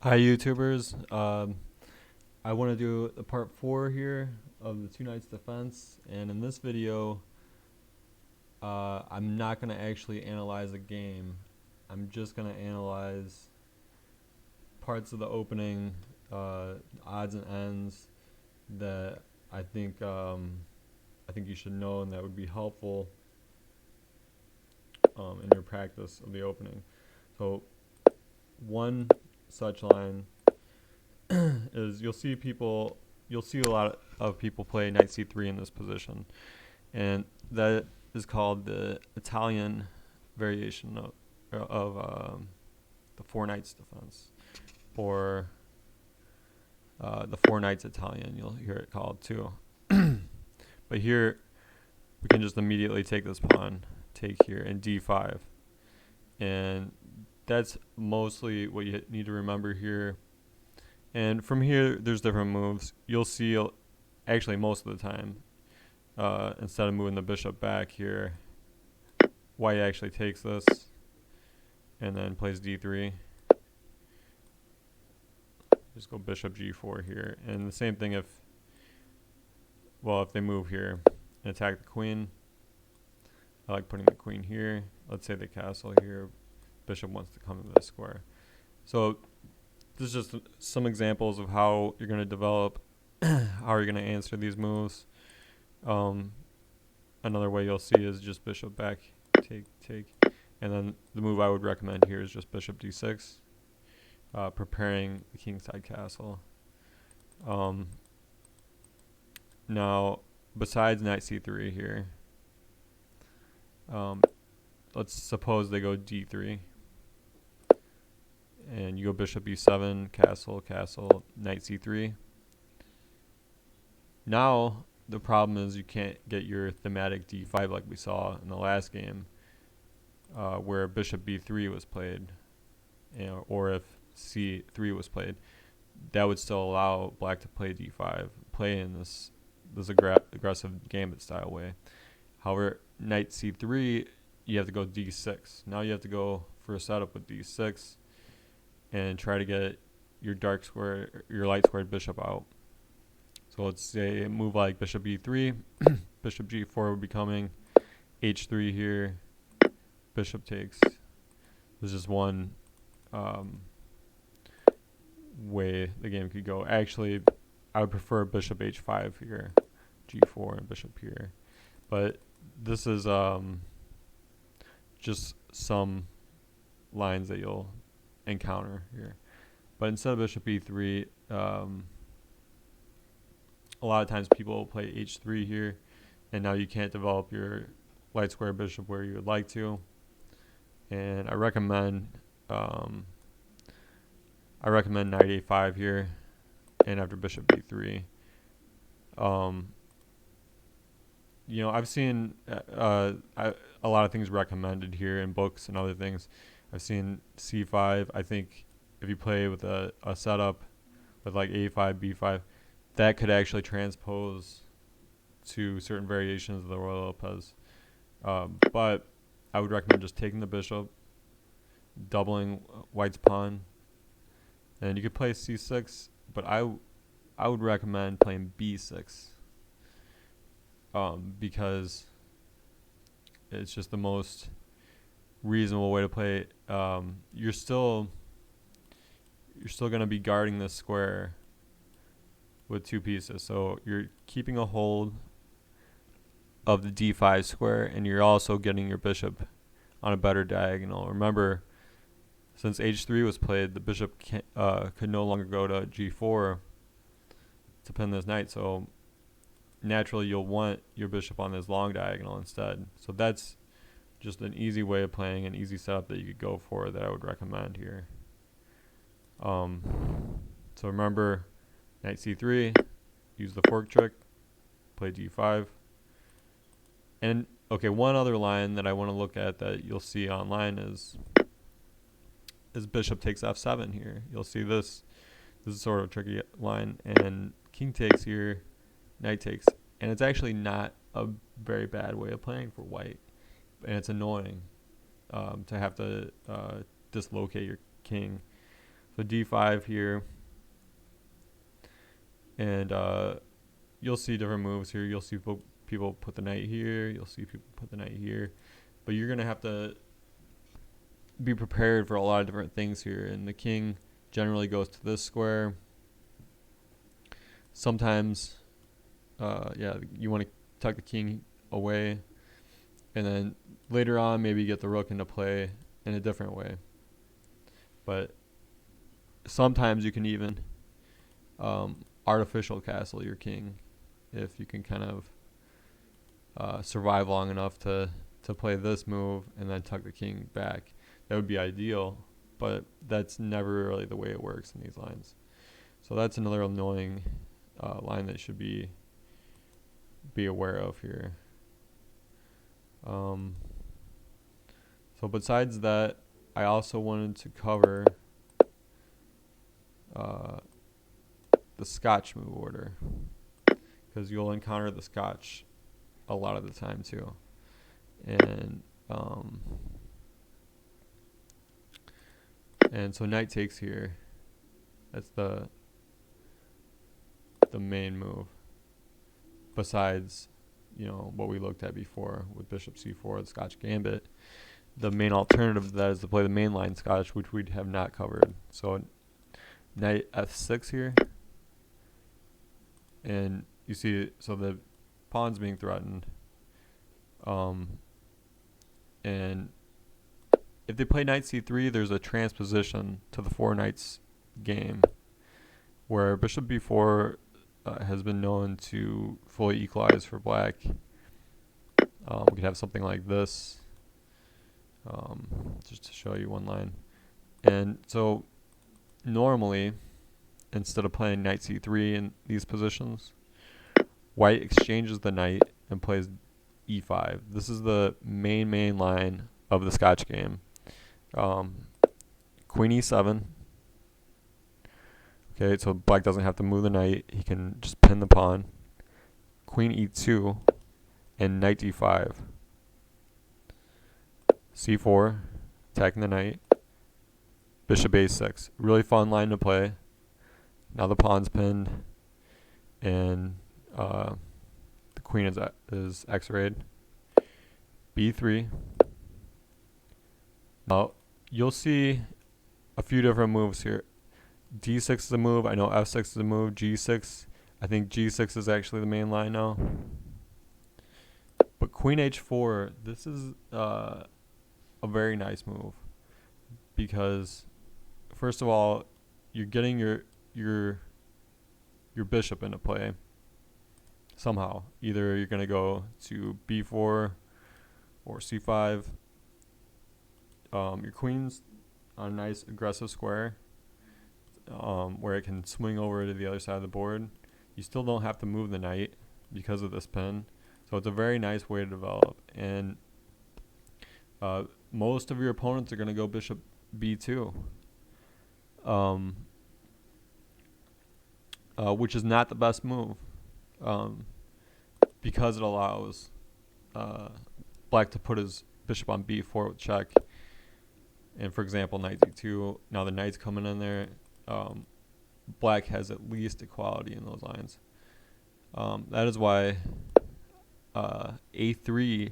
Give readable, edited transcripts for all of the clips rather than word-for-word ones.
Hi YouTubers. I want to do the part 4 here of the Two Knights defense, and in this video I'm not going to actually analyze a game. I'm just going to analyze parts of the opening, odds and ends that I think you should know and that would be helpful in your practice of the opening. So one such line is you'll see a lot of people play knight c3 in this position, and that is called the Italian variation of the four knights defense, or the four knights Italian. You'll hear it called too. But here we can just immediately take this pawn, take here, and d5, and that's mostly what you need to remember here. And from here, there's different moves. You'll see, actually, most of the time, instead of moving the bishop back here, white actually takes this and then plays d3. Just go bishop g4 here. And the same thing if they move here and attack the queen. I like putting the queen here. Let's say the castle here. Bishop wants to come to this square. So this is just some examples of how you're going to develop, how you're going to answer these moves. Another way you'll see is just bishop back, take. And then the move I would recommend here is just bishop d6, preparing the kingside castle. Now, besides knight c3 here, let's suppose they go d3. And you go bishop e7, castle, knight c3. Now, the problem is you can't get your thematic d5 like we saw in the last game, where bishop b3 was played, or if c3 was played. That would still allow black to play d5, play in this aggressive gambit style way. However, knight c3, you have to go d6. Now you have to go for a setup with d6 and try to get your your light squared bishop out. So let's say a move like bishop e3, bishop g4 would be coming, h3 here, bishop takes. There's just one way the game could go. Actually, I would prefer bishop h5 here, g4, and bishop here. But this is just some lines that you'll encounter here. But instead of bishop e3, a lot of times people will play h3 here, and now you can't develop your light square bishop where you would like to. And I recommend knight a5 here, and after bishop b3. I've seen a lot of things recommended here in books and other things. I've seen c5. I think if you play with a setup with like a5, b5, that could actually transpose to certain variations of the Ruy Lopez. But I would recommend just taking the bishop, doubling white's pawn, and you could play c6, but I would recommend playing b6, because it's just the most reasonable way to play it. You're still going to be guarding this square with two pieces, so you're keeping a hold of the d5 square, and you're also getting your bishop on a better diagonal. Remember, since h3 was played, the bishop could no longer go to g4 to pin this knight, so naturally you'll want your bishop on this long diagonal instead. So that's just an easy way of playing, an easy setup that you could go for that I would recommend here. So remember, knight c3, use the fork trick, play d5. And okay, one other line that I want to look at that you'll see online is bishop takes f7 here. You'll see this is sort of a tricky line, and king takes here, knight takes, and it's actually not a very bad way of playing for white, and it's annoying to have to dislocate your king. So d5 here, and you'll see different moves here. You'll see people put the knight here. You'll see people put the knight here, but you're gonna have to be prepared for a lot of different things here. And the king generally goes to this square. Sometimes, you want to tuck the king away, and then later on maybe get the rook into play in a different way. But sometimes you can even artificial castle your king if you can kind of survive long enough to play this move and then tuck the king back. That would be ideal, but that's never really the way it works in these lines. So that's another annoying line that should be aware of here. So besides that, I also wanted to cover the Scotch move order, because you'll encounter the Scotch a lot of the time too. And so knight takes here. That's the main move. Besides, what we looked at before with bishop c4, the Scotch gambit, the main alternative to that is to play the mainline Scotch, which we have not covered. So knight f6 here, and you see, so the pawn's being threatened. And if they play knight c3, there's a transposition to the four knights game, where bishop b4 has been known to fully equalize for black. We could have something like this, just to show you one line. And so normally, instead of playing knight c3 in these positions, white exchanges the knight and plays e5. This is the main line of the Scotch game. Queen e7. Okay, so black doesn't have to move the knight. He can just pin the pawn. Queen e2 and knight d5. c4, attacking the knight. Bishop a6. Really fun line to play. Now the pawn's pinned, and the queen is x-rayed. b3. Now you'll see a few different moves here. d6 is a move. I know f6 is a move. g6. I think g6 is actually the main line now. But queen h4, this is a very nice move, because first of all, you're getting your bishop into play somehow. Either you're going to go to b4 or c5. Your queen's on a nice aggressive square, where it can swing over to the other side of the board. You still don't have to move the knight because of this pin. So it's a very nice way to develop. And most of your opponents are going to go bishop b2, which is not the best move, because it allows black to put his bishop on b4 with check. And for example, knight d2, now the knight's coming in there. Black has at least equality in those lines. That is why a3,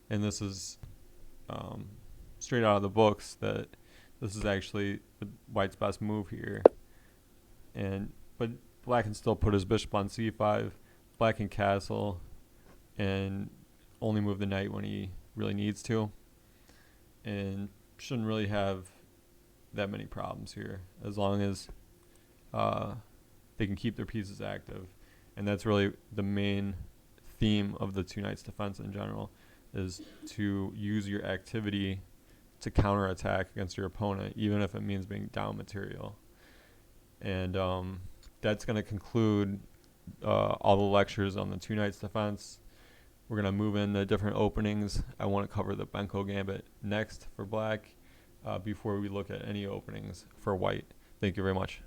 and this is straight out of the books, that this is actually the white's best move here. But black can still put his bishop on c5. Black can castle and only move the knight when he really needs to, and shouldn't really have that many problems here, as long as they can keep their pieces active. And that's really the main theme of the two knights defense in general, is to use your activity to counterattack against your opponent, even if it means being down material. And that's going to conclude all the lectures on the two knights defense. We're going to move into different openings. I want to cover the Benko Gambit next for black, before we look at any openings for white. Thank you very much.